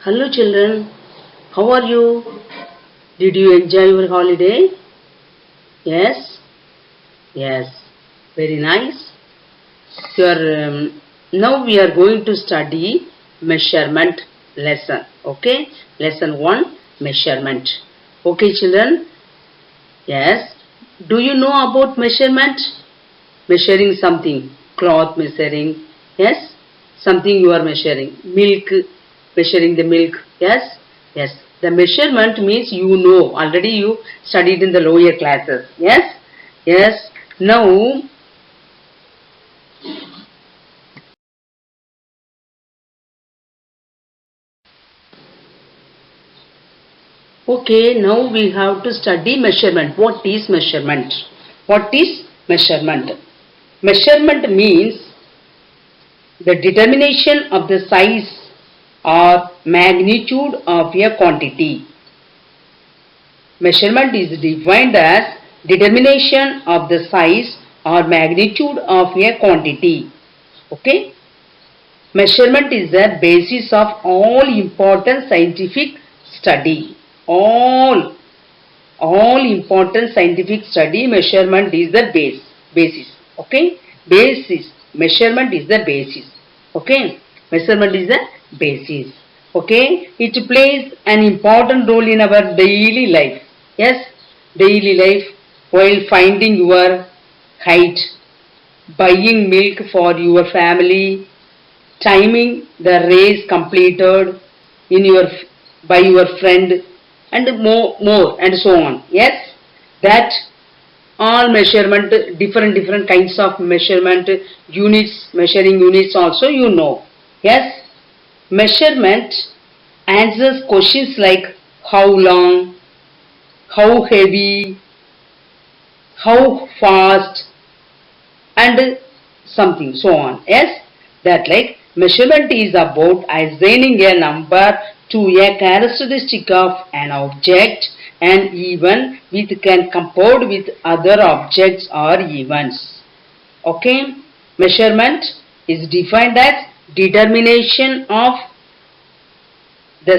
Hello children, how are you? Did you enjoy your holiday? Yes? Yes, very nice. Now we are going to study measurement lesson. Okay? Lesson 1, measurement. Okay children? Yes. Do you know about measurement? Measuring something. Cloth measuring. Yes? Something you are measuring. Milk. Measuring the milk. Yes? Yes. The measurement means you know. Already you studied in the lower classes. Yes? Yes. Now, okay, now we have to study measurement. What is measurement? What is measurement? Measurement means the determination of the size or magnitude of a quantity. Measurement is defined as determination of the size or magnitude of a quantity. Okay? Measurement is the basis of all important scientific study. All important scientific study, measurement is the basis. Okay? Basis. Measurement is the basis. Okay? Measurement is the basis. Okay? It plays an important role in our daily life. Yes? Daily life, while finding your height, buying milk for your family, timing the race completed in your by your friend, and more and so on. Yes, that all measurement, different kinds of measurement units, measuring units also you know. Yes, measurement answers questions like how long, how heavy, how fast, and something so on. Yes, that like measurement is about assigning a number to a characteristic of an object, and even with can compared with other objects or events. Okay, measurement is defined as determination of the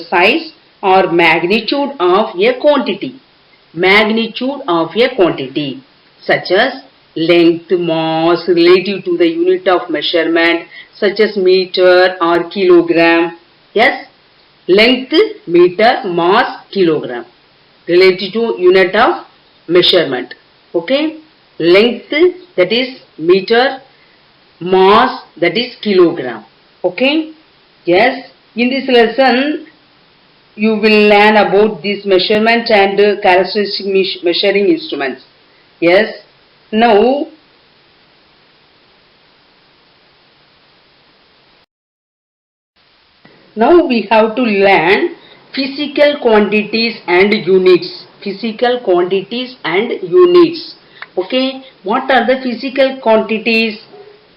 size or magnitude of a quantity. Magnitude of a quantity such as length, mass relative to the unit of measurement such as meter or kilogram. Yes, length, meter, mass, kilogram related to unit of measurement. Okay, length, that is meter, mass, that is kilogram. Okay, yes, in this lesson you will learn about this measurement and characteristic measuring instruments. Yes, now we have to learn physical quantities and units. Physical quantities and units. Okay, what are the physical quantities?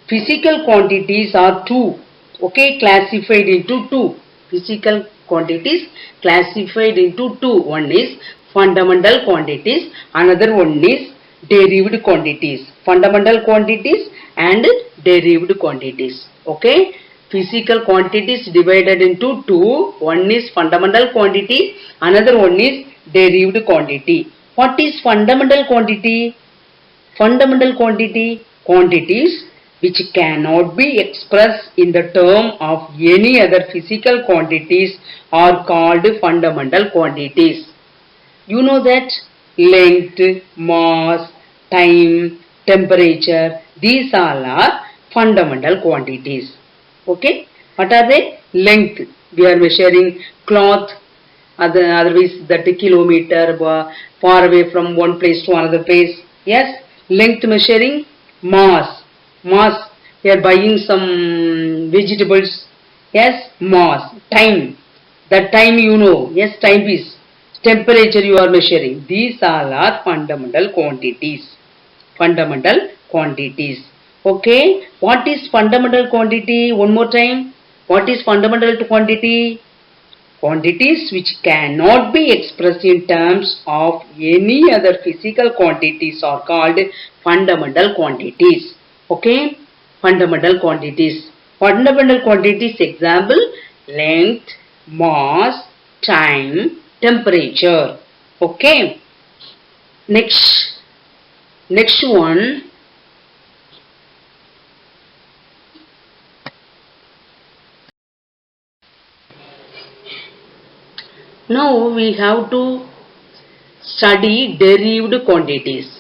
Physical quantities are two. Okay, classified into two. Physical quantities classified into two. One is fundamental quantities, another one is derived quantities. Fundamental quantities and derived quantities. Okay, physical quantities divided into two. One is fundamental quantity, another one is derived quantity. What is fundamental quantity? Fundamental quantities which cannot be expressed in the term of any other physical quantities are called fundamental quantities. You know that length, mass, time, temperature, these all are fundamental quantities. Okay, what are they? Length, we are measuring cloth, otherwise that kilometer far away from one place to another place. Yes, length measuring. Mass, we are buying some vegetables. Yes, mass. Time, that time you know. Yes, time is. Temperature you are measuring. These all are fundamental quantities. Fundamental quantities. Okay, what is fundamental quantity? One more time. What is fundamental quantity? Quantities which cannot be expressed in terms of any other physical quantities are called fundamental quantities. Okay, fundamental quantities. Fundamental quantities example length, mass, time, temperature. Okay. Next one. Now we have to study derived quantities.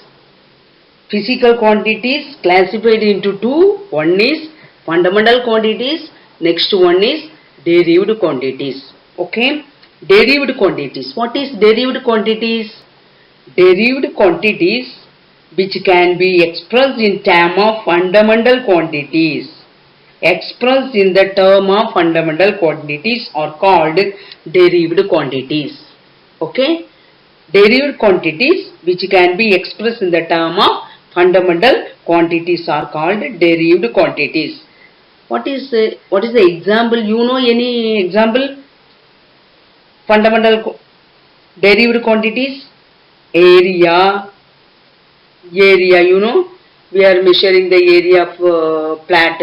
Physical quantities classified into two. One is fundamental quantities. Next one is derived quantities. Okay. Derived quantities. What is derived quantities? Derived quantities which can be expressed in term of fundamental quantities. Expressed in the term of fundamental quantities are called derived quantities. Okay. Derived quantities which can be expressed in the term of fundamental quantities are called derived quantities. What is the example? You know any example? Fundamental derived quantities? Area, you know, we are measuring the area of plant,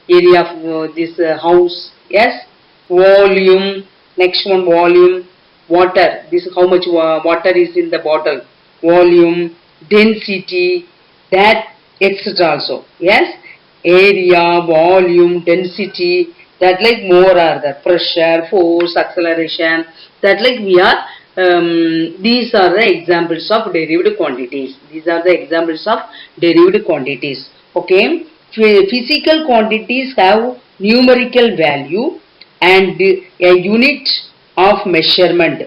area of this house. Yes. Volume. Next one, volume. Water. This is how much water is in the bottle. Volume, density, that etc. also. Yes. Area, volume, density. That like more are the pressure, force, acceleration. That like we are. These are the examples of derived quantities. These are the examples of derived quantities. Okay. Physical quantities have numerical value and a unit of measurement.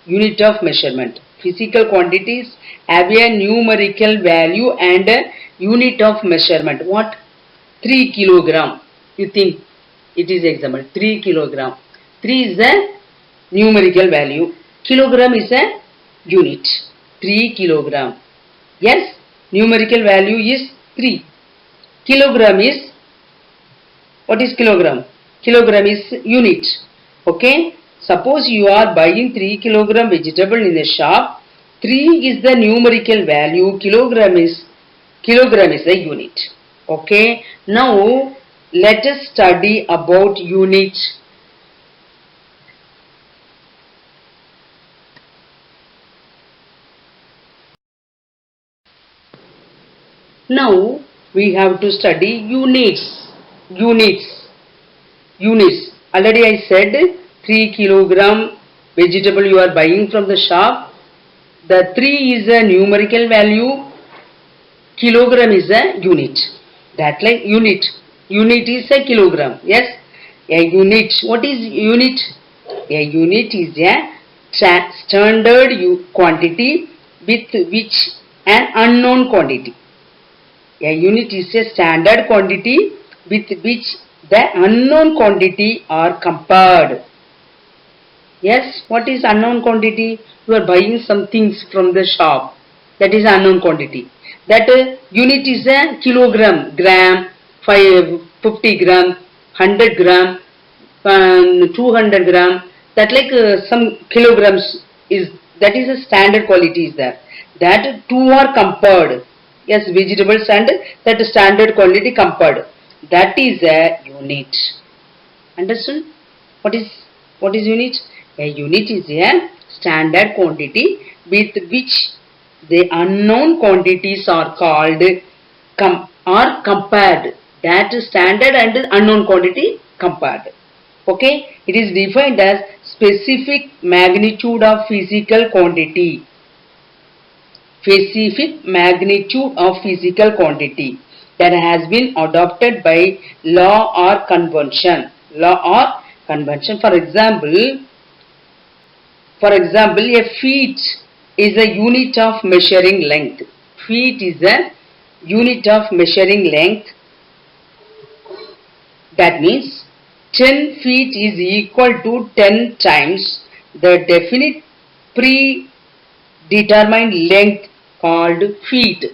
Unit of measurement. Physical quantities have a numerical value and a unit of measurement. What? 3 kilogram. You think it is example. 3 kilogram. 3 is the numerical value. Kilogram is a unit. 3 kilogram. Yes, numerical value is 3. Kilogram is, what is kilogram? Kilogram is unit. Okay. Suppose you are buying 3 kilogram vegetable in the shop. 3 is the numerical value. Kilogram is a unit. Okay. Now let us study about unit. Now we have to study units. Already I said 3 kilogram vegetable you are buying from the shop. The 3 is a numerical value. Kilogram is a unit. That like unit. Unit is a kilogram. Yes. A unit. What is unit? A unit is a standard quantity with which an unknown quantity. A unit is a standard quantity with which the unknown quantity are compared. Yes, what is unknown quantity? You are buying some things from the shop. That is unknown quantity. That unit is a kilogram, gram, 50 gram, 100 gram, 200 gram. That like some kilograms is, that is a standard quality is there. That two are compared. Yes, vegetables and that standard quality compared. That is a unit. Understood? What is unit? A unit is a standard quantity with which the unknown quantities are called are compared. That standard and unknown quantity compared. Okay? It is defined as specific magnitude of physical quantity. Specific magnitude of physical quantity that has been adopted by law or convention. For example, a feet is a unit of measuring length. Feet is a unit of measuring length. That means 10 feet is equal to 10 times the definite predetermined length called feet.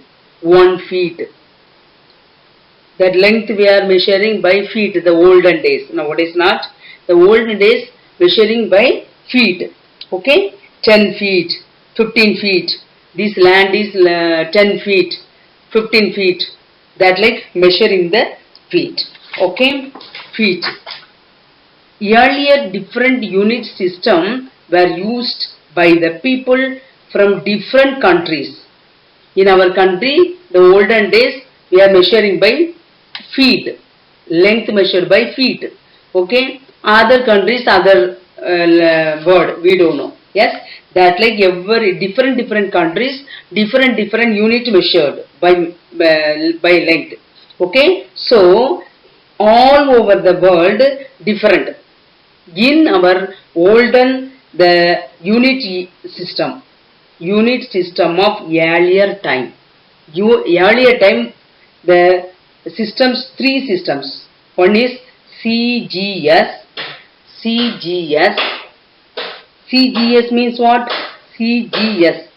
1 feet. That length we are measuring by feet the olden days. Nowadays not. The olden days measuring by feet. Okay. 10 feet. 15 feet. This land is 10 feet. 15 feet. That like measuring the feet. Okay, feet. Earlier different unit system were used by the people from different countries. In our country, the olden days, we are measuring by feet, length measured by feet. Okay, other countries, other word, we don't know. Yes, that like every different countries, different unit measured by length. Okay, so all over the world different. In our olden the unit system of earlier time. Earlier time the systems, three systems. One is CGS. CGS. CGS means what? CGS.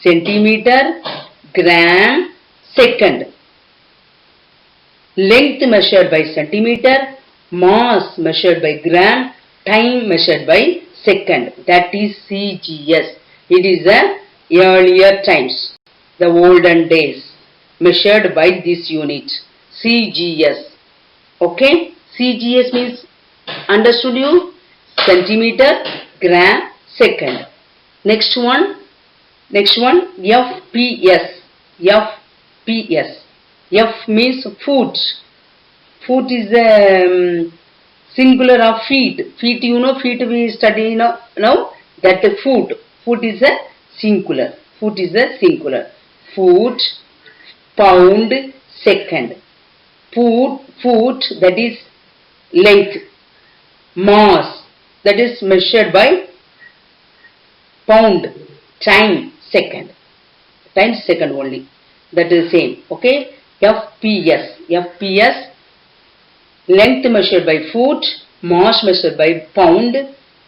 Centimeter, gram, second. Length measured by centimeter, mass measured by gram, time measured by second. That is CGS. It is the earlier times, the olden days, measured by this unit. CGS. Okay? CGS means, understood you? Centimeter, gram, second. Next one, FPS. FPS. F means foot. Foot is the singular of feet. Feet, you know, feet we study now. That foot. Foot is a singular. Foot is a singular. Foot, pound, second. Foot, that is length. Mass, that is measured by pound. Time, second. Time, second only. That is same. Okay. FPS, length measured by foot, mass measured by pound,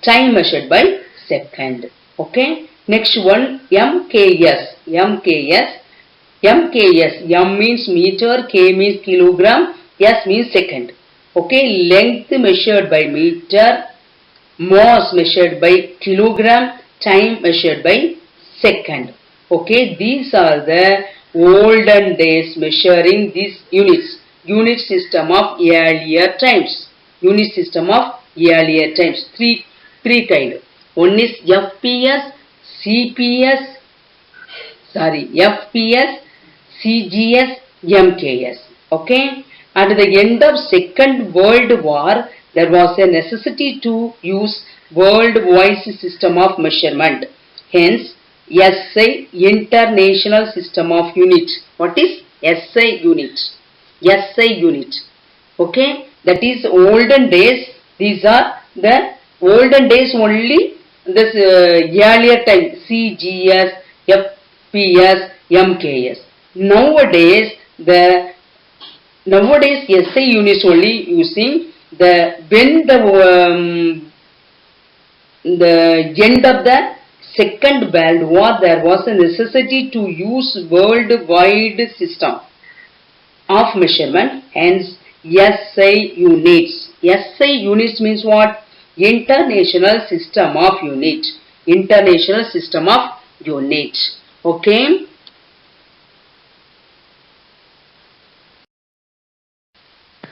time measured by second. Okay. Next one, MKS. M means meter, K means kilogram, S means second. Okay. Length measured by meter, mass measured by kilogram, time measured by second. Okay. These are the olden days measuring these units. Unit system of earlier times. Unit system of earlier times. Three kind. One is FPS, CGS, MKS. Okay. At the end of Second World War, there was a necessity to use worldwide system of measurement. Hence, SI, International System of Unit. What is SI unit? SI unit. Okay. That is olden days. These are the olden days only. This earlier time. CGS, FPS, MKS. Nowadays SI units only using when the end of the Second World War, there was a necessity to use worldwide system of measurement. Hence, SI units. SI units means what? International System of Unit. International System of Unit. Okay.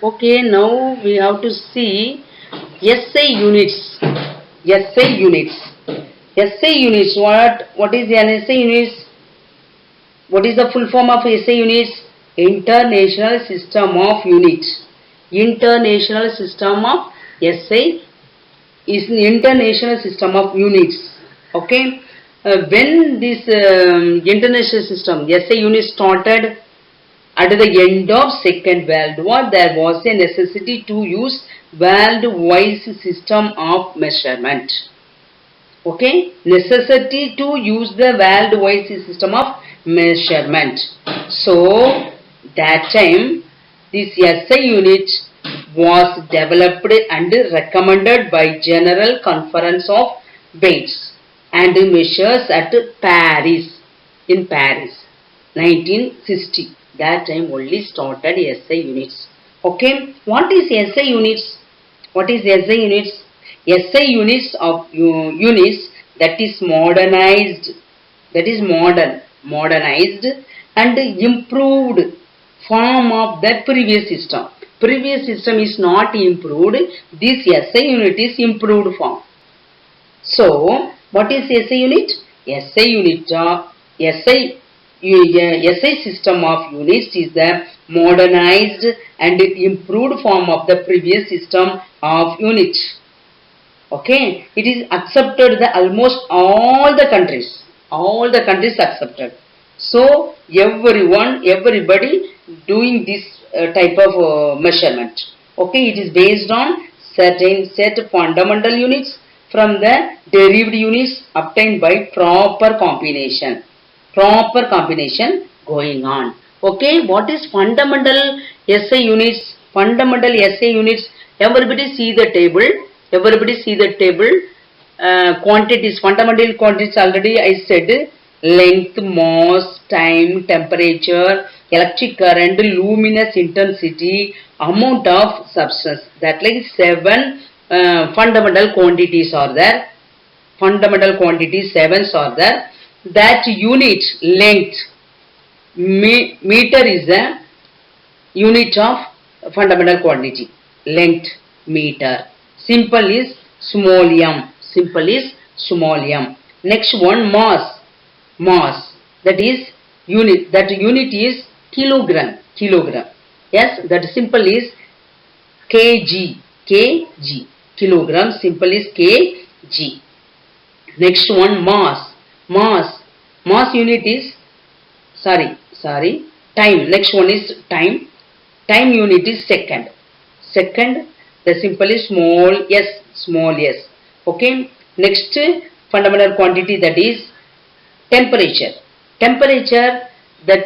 Okay, now we have to see SI units. SI units. SI units. What is an SI units? What is the full form of SI units? International System of Units. International System of SI is International System of Units. Okay. When this international system SI unit started, at the end of Second World War, there was a necessity to use worldwide system of measurement. Okay, necessity to use the worldwide system of measurement. So that time this SI unit was developed and recommended by General Conference of Weights and Measures at Paris, in Paris, 1960. That time only started SI units. Okay, what is SI units? What is SI units? SI units of units that is modernized, modernized and improved form of the previous system. previous system is not improved, this SI unit is improved form. So, what is SI unit? SI unit of SI system of units is the modernized and improved form of the previous system of units. Okay, it is accepted the almost all the countries. All the countries accepted. So everybody doing this type of measurement. Okay, it is based on certain set fundamental units from the derived units obtained by proper combination. Proper combination going on. Okay, what is fundamental SI units? Fundamental SI units. Everybody see the table. Everybody see the table. Quantities, fundamental quantities already I said. Length, mass, time, temperature, electric current, luminous intensity, amount of substance. That like 7 fundamental quantities are there. Fundamental quantities 7 are there. That unit length, meter is the unit of fundamental quantity. Length, meter. Simple is small m. Simple is small m. Next one mass. Mass, that is unit. That unit is kilogram. Kilogram. Yes, that simple is kg. Kg. Kilogram. Simple is kg. Next one mass. Mass. Mass unit is time. Next one is time. Time unit is second. Second, the simple is small s. Small s. Okay. Next fundamental quantity, that is temperature. Temperature, that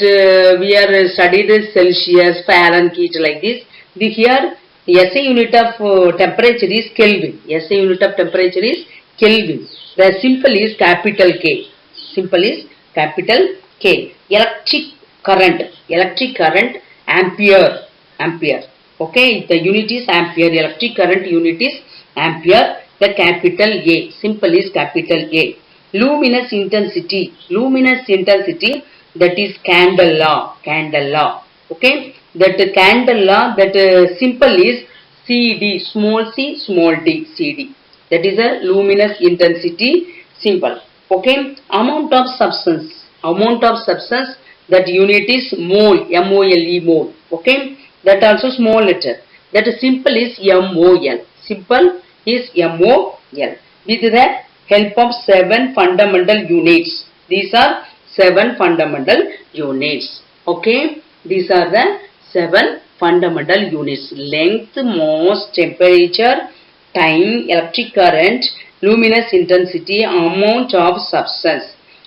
we are studied Celsius, Fahrenheit like this. Here SI unit of temperature is Kelvin. SI unit of temperature is Kelvin. The simple is capital K. Simple is capital K. Electric current. Electric current ampere. Ampere. Okay, the unit is ampere. Electric current unit is ampere. The capital A. Simple is capital A. Luminous intensity. Luminous intensity, that is candela. Candela. Okay, that candela, that simple is CD. Small c, small d. CD. That is a luminous intensity symbol. Okay, amount of substance. Amount of substance, that unit is mole. MOLE, mole. Okay, that also small letter. That simple is MOL. Simple is MOL. With the help of 7 fundamental units. These are 7 fundamental units. Okay, these are the 7 fundamental units. Length, mass, temperature, time, electric current, luminous intensity, amount of substance.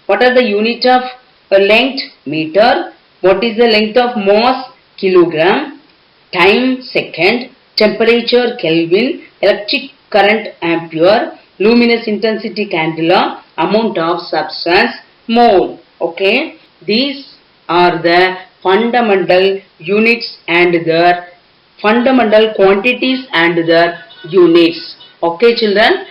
What are the unit of length? Meter. What is the length of mass? Kilogram. Time, second. Temperature, Kelvin. Electric current, ampere. Luminous intensity, candela. Amount of substance, mole. Okay, these are the fundamental units and their fundamental quantities and their units. Okay, children.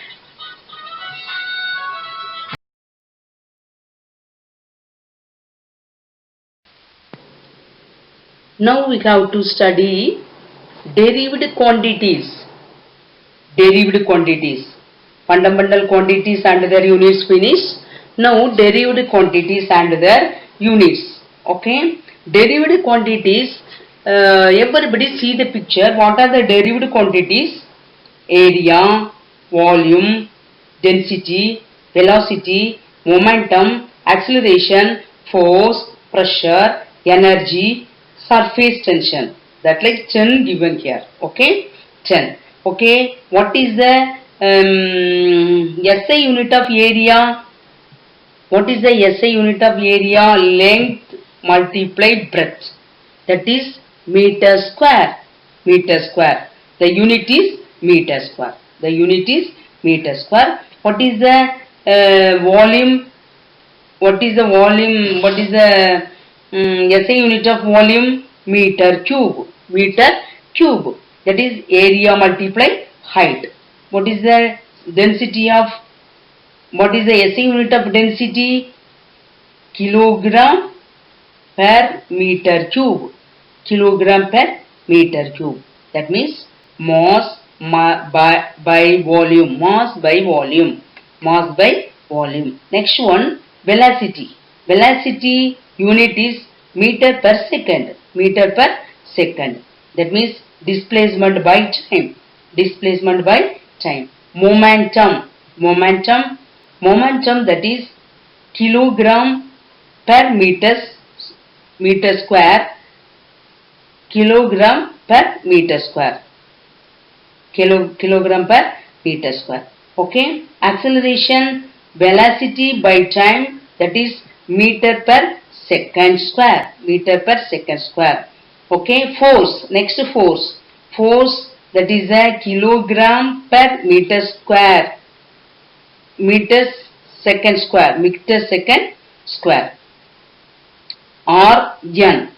Now we have to study derived quantities. Derived quantities. Fundamental quantities and their units finished. Now derived quantities and their units. Okay, derived quantities. Everybody see the picture. What are the derived quantities? Area, volume, density, velocity, momentum, acceleration, force, pressure, energy, surface tension. That like 10 given here. Okay, 10. Okay, what is the SI unit of area? What is the SI unit of area? Length multiplied breadth. That is meter square. Meter square. The unit is meter square. The unit is meter square. What is the volume? What is the volume? What is the SI unit of volume? Meter cube. Meter cube. That is area multiplied height. What is the density of? What is the SI unit of density? Kilogram per meter cube. Kilogram per meter cube. That means mass by volume. Mass by volume. Mass by volume. Next one, velocity. Velocity unit is meter per second. Meter per second. That means displacement by time. Displacement by time. Momentum. Momentum. Momentum, that is kilogram per meter square. Kilogram per meter square. Kilogram per meter square. Okay. Acceleration, velocity by time, that is meter per second square. Meter per second square. Okay. Force. Next, force. Force, that is a kilogram per meter square. Meter second square. Meter second square. Or N.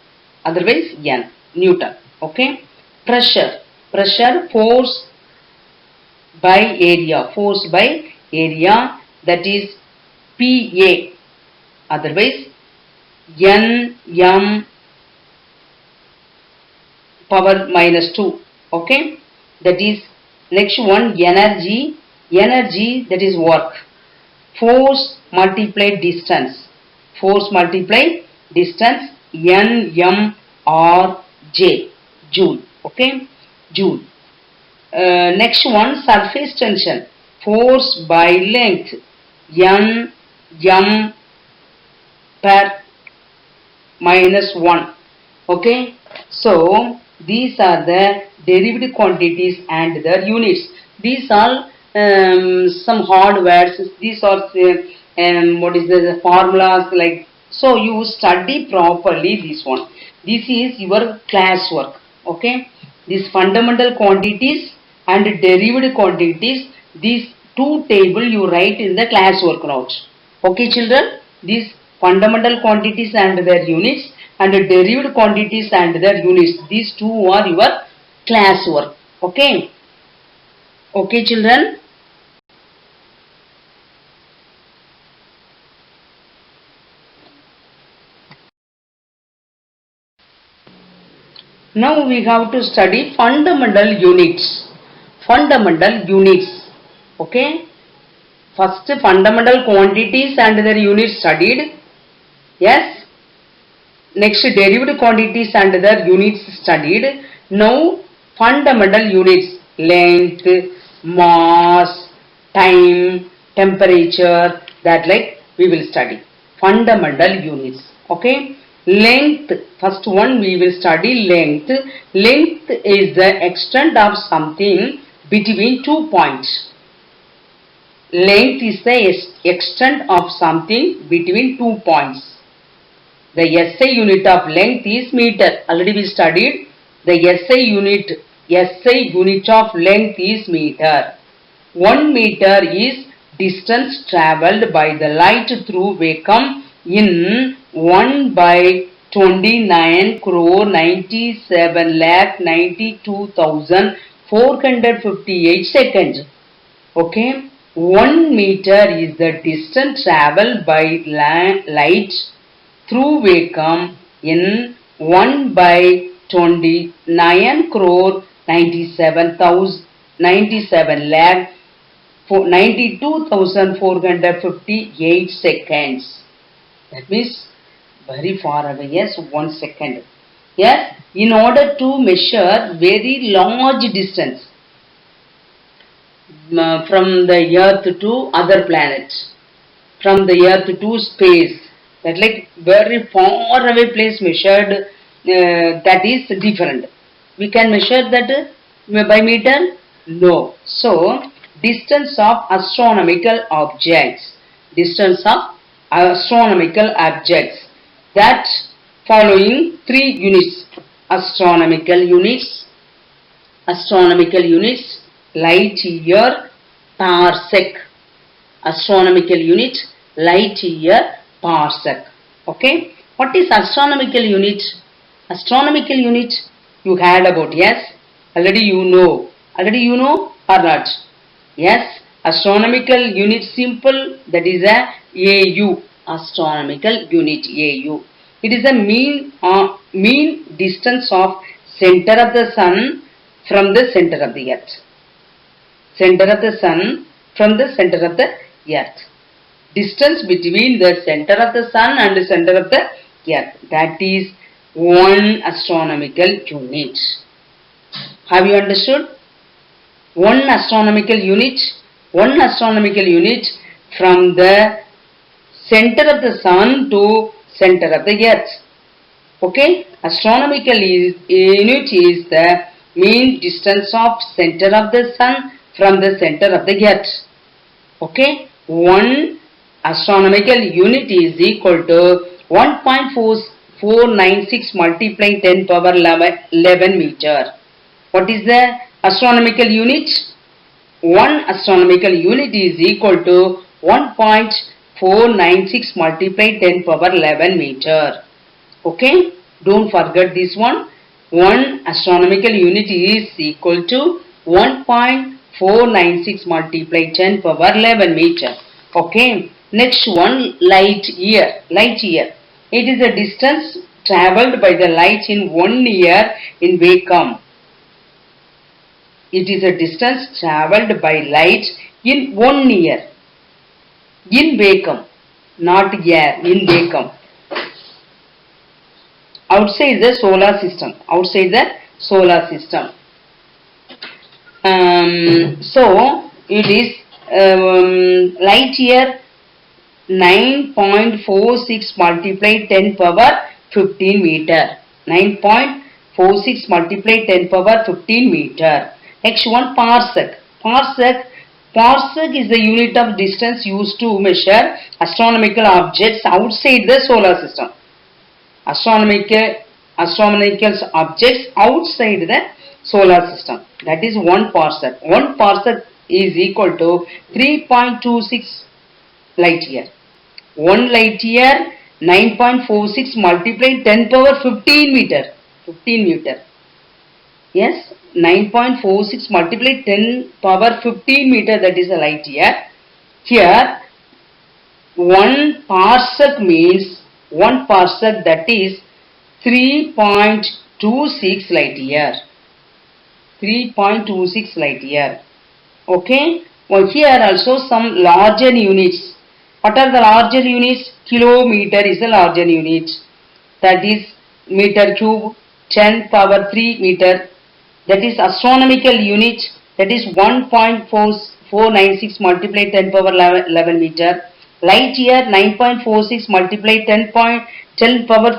Otherwise N. Newton. Okay. Pressure. Pressure, force by area. Force by area, that is PA. Otherwise Nm power minus 2. Okay. That is next one, energy. Energy, that is work. Force multiplied distance. Force multiplied distance, Nm or J. Joule. Okay. Joule. Next one, surface tension. Force by length, Nm per minus 1. Okay. So these are the derived quantities and their units. These are some hard words. These are what is the formulas like. So you study properly this one. This is your class work. Okay. These fundamental quantities and derived quantities. These two table you write in the class work notes. Okay, children. These fundamental quantities and their units and derived quantities and their units. These two are your class work. Okay. Okay, children. Now we have to study fundamental units. Fundamental units. Okay. First, fundamental quantities and their units studied. Yes. Next, derived quantities and their units studied. Now, fundamental units, length, mass, time, temperature, that like we will study. Fundamental units. Okay. Length, first one we will study length. Length is the extent of something between 2 points. Length is the extent of something between 2 points. The SI unit of length is meter. Already we studied. The SI unit of length is meter. 1 meter is distance travelled by the light through vacuum in 1 by 29 crore 97 lakh 92,458 seconds. Okay. 1 meter is the distance travelled by light through vacuum in 1 by 29 crore 97 lakh 92,458 seconds. That means very far away. Yes, 1 second. Yes, in order to measure very large distance from the earth to other planets, from the earth to space, that like very far away place measured, that is different. We can measure that by meter? No. So distance of astronomical objects. Distance of astronomical objects. That following 3 units. Astronomical units. Astronomical units. Light year, parsec. Astronomical unit, light year, parsec. Okay. What is astronomical unit? Astronomical unit you heard about. Yes. Already you know. Already you know or not? Yes. Astronomical unit simple, that is a AU. Astronomical unit AU. It is a mean distance of center of the sun from the center of the earth. Center of the sun from the center of the earth. Distance between the center of the sun and the center of the earth, that is 1 astronomical unit. Have you understood? 1 astronomical unit. 1 astronomical unit from the center of the sun to center of the earth. Okay, astronomical unit is the mean distance of center of the sun from the center of the earth. Okay, 1 astronomical unit is equal to 1.496 multiplied 10 power 11 meter. What is the astronomical unit? 1 astronomical unit is equal to 1.496 multiplied 10 power 11 meter. Okay, don't forget this one. 1 astronomical unit is equal to 1.496 multiplied 10 power 11 meter. Okay, next one, light year. Light year. It is a distance travelled by the light in 1 year in vacuum. It is a distance travelled by light in 1 year. In vacuum, not air, in vacuum. Outside the solar system. Outside the solar system. So, it is light year 9.46 multiplied 10 power 15 meter. 9.46 multiplied 10 power 15 meter. Next one, parsec. Parsec is the unit of distance used to measure astronomical objects outside the solar system. Astronomical objects outside the solar system. That is 1 parsec. 1 parsec is equal to 3.26 light year. 1 light year 9.46 multiplied 10 power 15 meter. 15 meter. Yes, 9.46 multiplied 10 power 15 meter, that is a light year. Here 1 parsec means 1 parsec, that is 3.26 light year. 3.26 light year. Okay. Well, here also some larger units. What are the larger units? Kilometer is the larger unit. That is meter cube, 10 power 3 meter. That is astronomical unit. That is 1.496 multiplied 10 power 11 meter. Light year 9.46 multiplied 10 power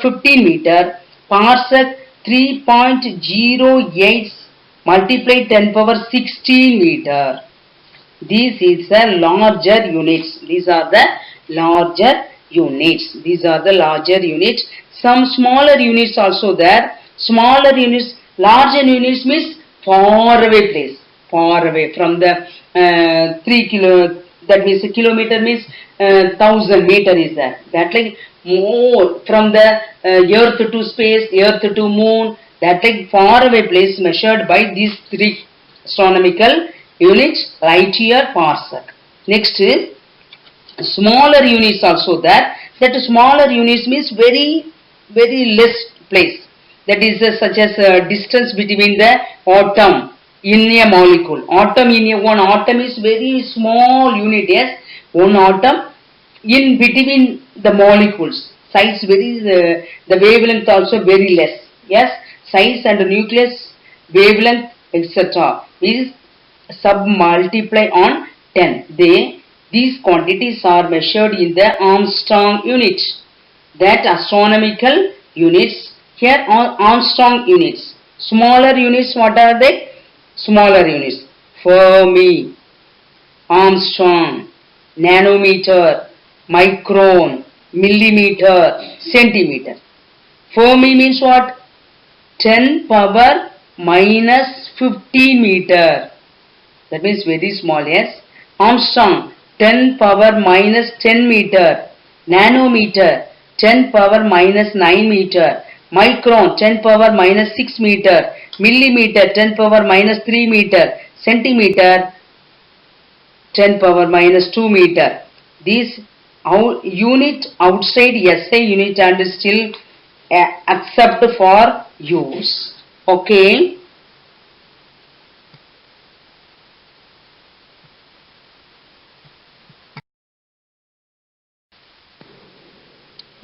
15 meter. Parsec 3.08 multiplied 10 power 16 meter. This is the larger units. These are the larger units. These are the larger units. Some smaller units also there. Smaller units, larger units means far away place. Far away from the 3 kilo. That means a kilometer means 1000 meter is there. That like more from the earth to space, earth to moon. That like far away place measured by these 3 astronomical units, light year, parsec. Next, smaller units also there. That smaller units means very less place. That is such as distance between the atom in a molecule. One atom is very small unit. Yes, one atom in between the molecules. Size very the wavelength also very less. Yes, size and nucleus, wavelength, etc. is sub multiply on 10. These quantities are measured in the Armstrong unit. That astronomical units, here are Armstrong units. Smaller units, what are they? Smaller units. Fermi, Armstrong, nanometer, micron, millimeter, centimeter. Fermi means what? 10 power minus 15 meter. That means very small, yes. Armstrong, 10 power minus 10 meter. Nanometer, 10 power minus 9 meter. Micron, 10 power minus 6 meter. Millimeter, 10 power minus 3 meter. Centimeter, 10 power minus 2 meter. These unit outside SI unit and still accept for use. Okay.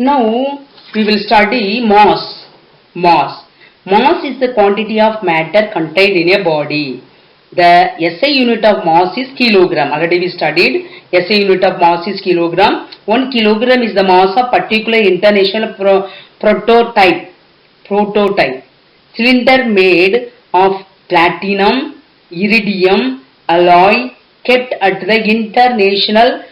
Now we will study mass. Mass. Mass is the quantity of matter contained in a body. The SI unit of mass is kilogram. Already we studied SI unit of mass is kilogram. 1 kilogram is the mass of particular international prototype. Cylinder made of platinum, iridium, alloy kept at the International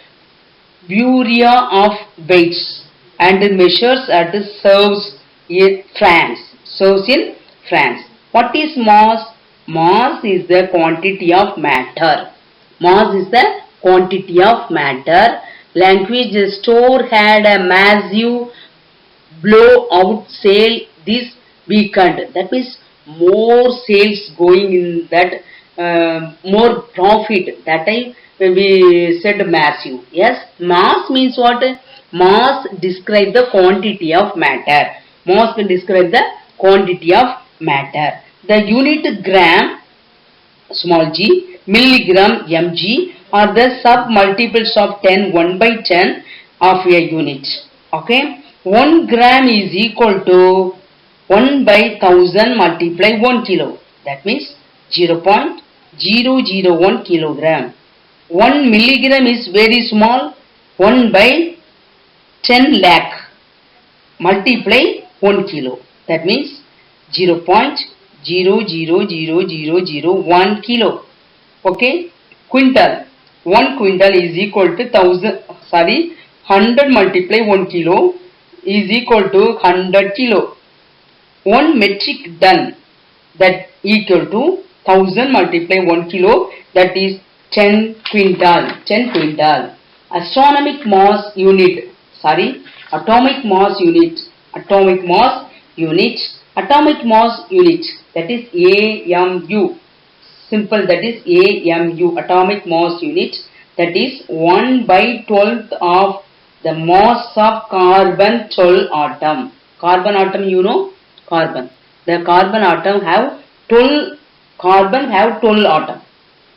Bureau of Weights and Measures at Serves in France. Serves in France. What is mass? Mass is the quantity of matter. Mass is the quantity of matter. Language store had a massive blowout sale this weekend. That means more sales going in that, more profit. That time when we said massive. Yes, mass means what? Mass describe the quantity of matter. Mass can describe the quantity of matter. The unit gram, small g, milligram, mg are the sub multiples of 10, 1 by 10 of a unit. Okay, 1 gram is equal to 1 by 1000 multiply 1 kilo. That means 0.001 kilogram. 1 milligram is very small. 1 by 10 lakh multiply 1 kilo. That means 0.00001 kilo. Okay. Quintal. 1 quintal is equal to 100 multiply 1 kilo is equal to 100 kilo. 1 metric ton that equal to 1000 multiply 1 kilo, that is 10 quintal. 10 quintal. Atomic mass unit. Atomic mass unit. Atomic mass unit. Atomic mass unit. That is AMU. Simple, that is AMU. Atomic mass unit. That is 1 by 12th of the mass of carbon 12 atom. Carbon atom, you know, carbon. The carbon atom have 12 atom.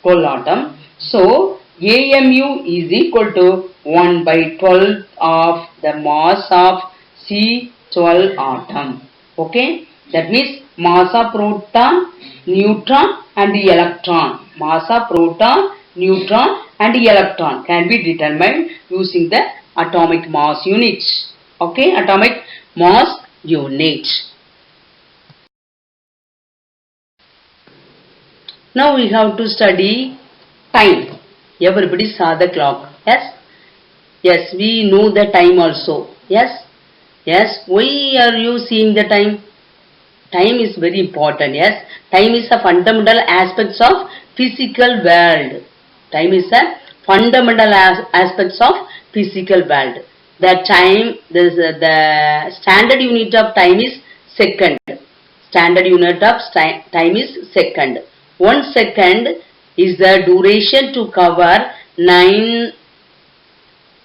12 atom. So AMU is equal to 1 by 12 of the mass of C12 atom. Okay. That means mass of proton, neutron and electron. Mass of proton, neutron and electron can be determined using the atomic mass unit. Okay. Atomic mass unit. Now we have to study time. Everybody saw the clock. Yes? Yes, we know the time also. Yes? Yes, why are you seeing the time? Time is very important. Yes? Time is a fundamental aspects of physical world. Time is a fundamental aspects of physical world. The standard unit of time is second. Standard unit of time is second. 1 second is the duration to cover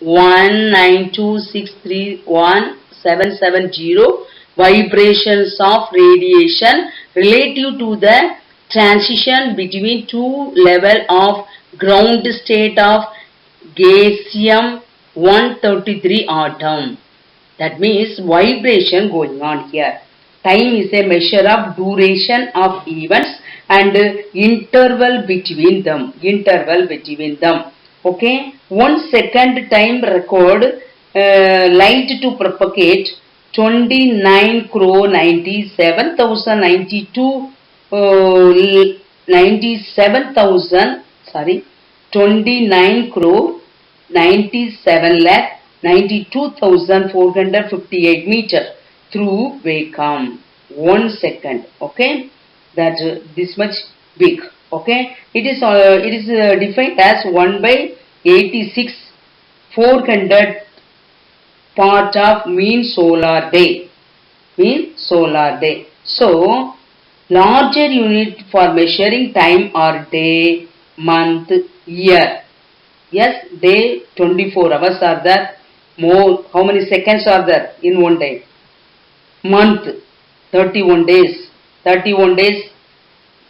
91926317770 vibrations of radiation relative to the transition between two level of ground state of Gaseum 133 atom. That means vibration going on here. Time is a measure of duration of events and interval between them. Okay. 1 second time record light to propagate 29 crore 97,092 29 crore 97 lakh 92,458 meter through vacuum. 1 second. Okay. That this much big. Okay. It is defined as 1 by 86 400 part of mean solar day. So larger unit for measuring time are day, month, year. Yes, day 24 hours are there. More, how many seconds are there in one day? Month 31 days. 31 days,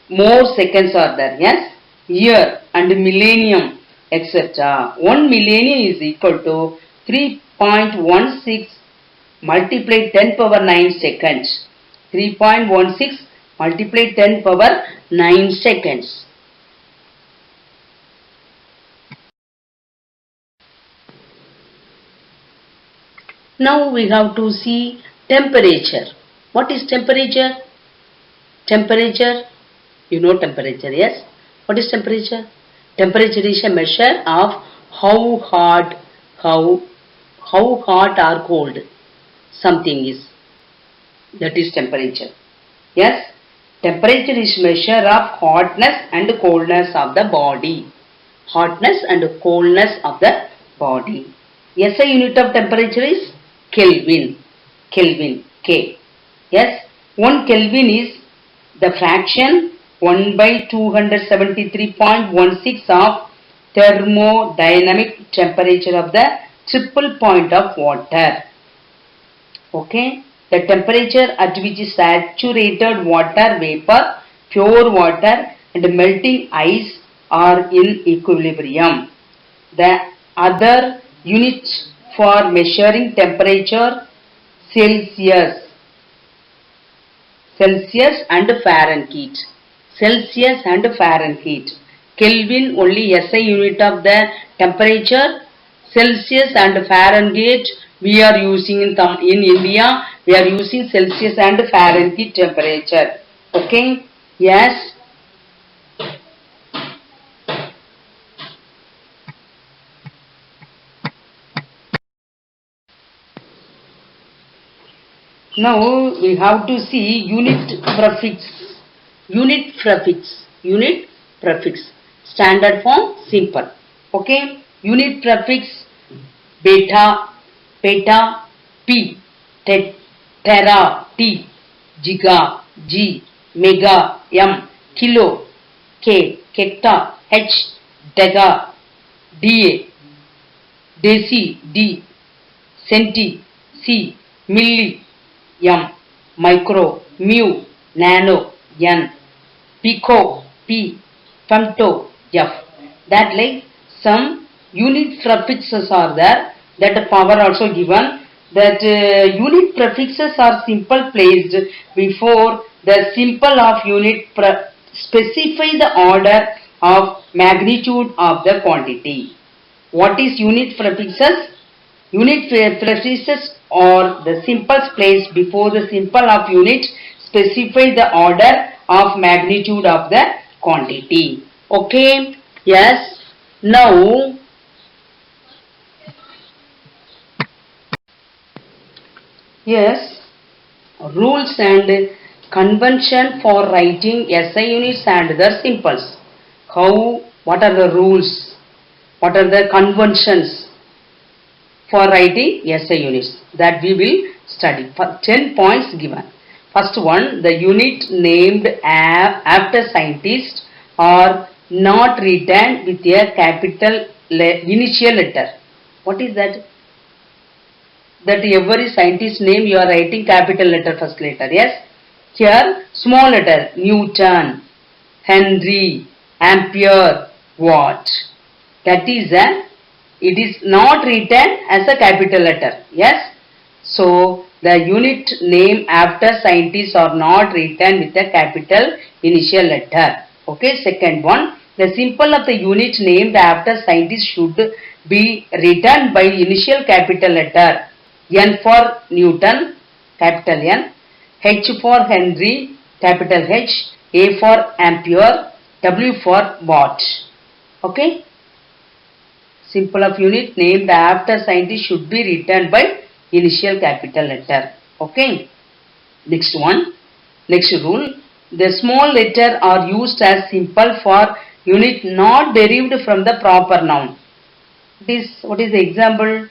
more seconds are there. Yes, year and millennium, etc. 1 millennium is equal to 3.16 multiply 10 power 9 seconds. 3.16 multiply 10 power 9 seconds. Now we have to see temperature. What is temperature? Temperature, you know temperature, yes? What is temperature? Temperature is a measure of how hot, how hot or cold something is. That is temperature. Yes? Temperature is measure of hotness and coldness of the body. Hotness and coldness of the body. SI unit of temperature is Kelvin. Kelvin, K. Yes? 1 Kelvin is the fraction 1 by 273.16 of thermodynamic temperature of the triple point of water. Okay? The temperature at which saturated water vapor, pure water and melting ice are in equilibrium. The other units for measuring temperature Celsius. Celsius and Fahrenheit. Celsius and Fahrenheit. Kelvin only SI unit of the temperature. Celsius and Fahrenheit we are using in India. We are using Celsius and Fahrenheit temperature. Okay? Yes. Now we have to see unit prefix. Unit prefix. Unit prefix. Standard form simple. Okay. Unit prefix beta, peta, p, tera, t, giga, g, mega, m, kilo, k, hecta, h, dega, da, deci, d, centi, c, milli, m, micro, mu, nano, n, pico, p, femto, f. That like some unit prefixes are there, that power also given, that unit prefixes are simple placed before the symbol of unit specify the order of magnitude of the quantity. What is unit prefixes? Unit prefixes or the symbols placed before the symbol of unit specify the order of magnitude of the quantity. Okay? Yes. Now, yes, rules and convention for writing SI units and their symbols. What are the rules? What are the conventions for writing SI units? That we will study. 10 points given. First one, the unit named after scientists are not written with a capital initial letter. What is that? That every scientist name you are writing capital letter first letter. Yes. Here small letter Newton, Henry, Ampere, Watt. That is it is not written as a capital letter. Yes. So the unit name after scientists are not written with a capital initial letter. Okay. Second one, the symbol of the unit named after scientists should be written by initial capital letter. N for Newton, capital N, H for Henry, capital H, A for Ampere, W for Watt. Okay? Symbol of unit named after scientist should be written by initial capital letter. Okay? Next one. Next rule. The small letter are used as symbol for unit not derived from the proper noun. What is the example?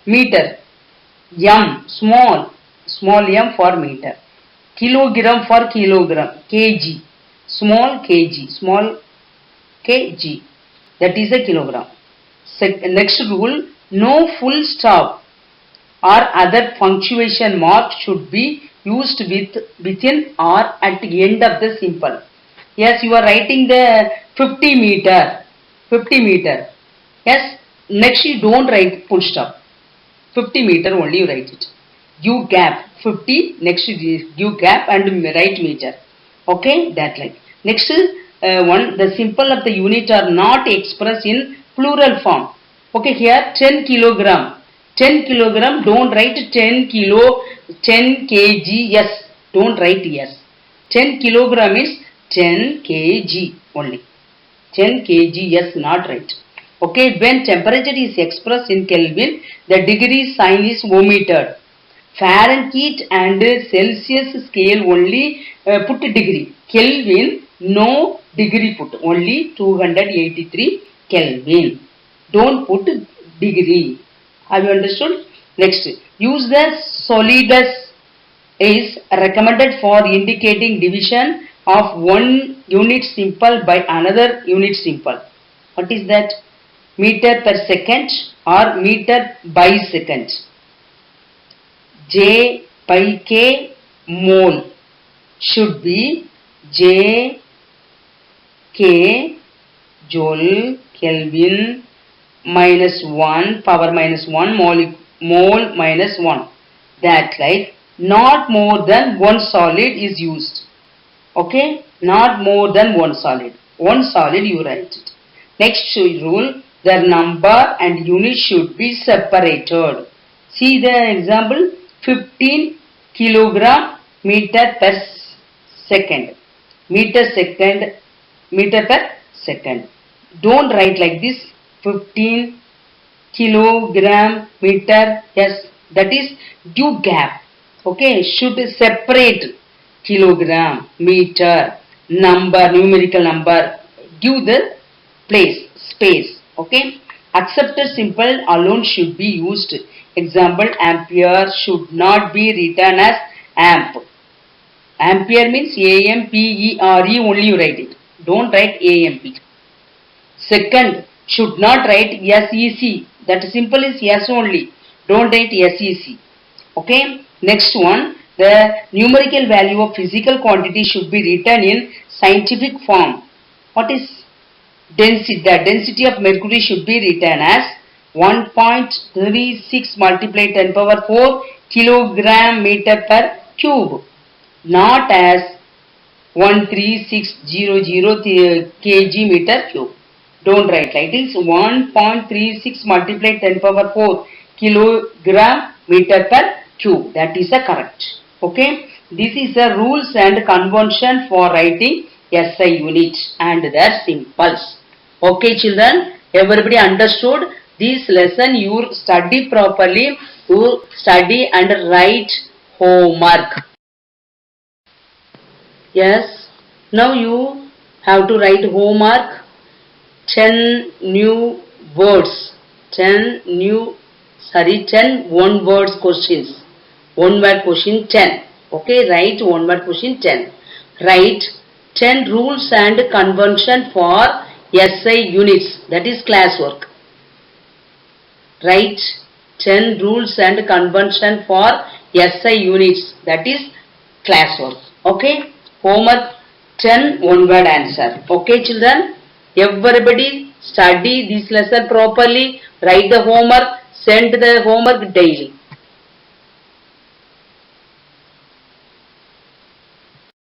Meter. M, small m for meter. Kilogram for kilogram. Kg, small kg. That is a kilogram. Next rule, no full stop or other punctuation mark should be used within or at the end of the symbol. Yes, you are writing the 50 meter. Yes, next you don't write full stop. 50 meter only you write it. give gap 50, next give gap and write meter. Okay, that like. Next one, the symbol of the unit are not expressed in plural form. Okay, here 10 kilogram. 10 kilogram, don't write 10 kilo, 10 kg, yes, don't write yes. 10 kilogram is 10 kg only. 10 kg, yes, not right. Okay, when temperature is expressed in Kelvin, the degree sign is omitted. Fahrenheit and Celsius scale only put degree. Kelvin, no degree put, only 283 Kelvin. Don't put degree. Have you understood? Next, use the solidus is recommended for indicating division of one unit symbol by another unit symbol. What is that? Meter per second or meter by second. J by K mole should be J K joule Kelvin minus 1 power minus 1 mole minus 1. That like not more than one solid is used. Okay, not more than one solid. One solid you write it. Next rule, the number and unit should be separated. See the example, 15 kilogram meter per second. Meter per second. Don't write like this, 15 kilogram meter, yes, that is give gap. Okay, should separate kilogram, meter, number, numerical number, give the place, space. Okay, accepted symbol alone should be used. Example, ampere should not be written as amp. Ampere means A-M-P-E-R-E, only you write it. Don't write A-M-P. Second, should not write S-E-C. That symbol is S only. Don't write S-E-C. Okay. Next one, the numerical value of physical quantity should be written in scientific form. What is density? The density of mercury should be written as 1.36 multiplied 10 power 4 kilogram meter per cube. Not as 13600 kg meter cube. Don't write like this. 1.36 multiplied 10 power 4 kilogram meter per cube. That is the correct. Okay. This is the rules and convention for writing SI unit and their symbols. Okay children, everybody understood this lesson? You study properly. You study and write homework. Yes. Now you have to write homework. 10 new words. 10 one words questions. One word question 10. Okay, write one word question 10. Write 10 rules and convention for SI units, that is classwork. Write 10 rules and convention for SI units, that is classwork. Okay, homework 10 one word answer. Okay children, everybody study this lesson properly, write the homework, send the homework daily.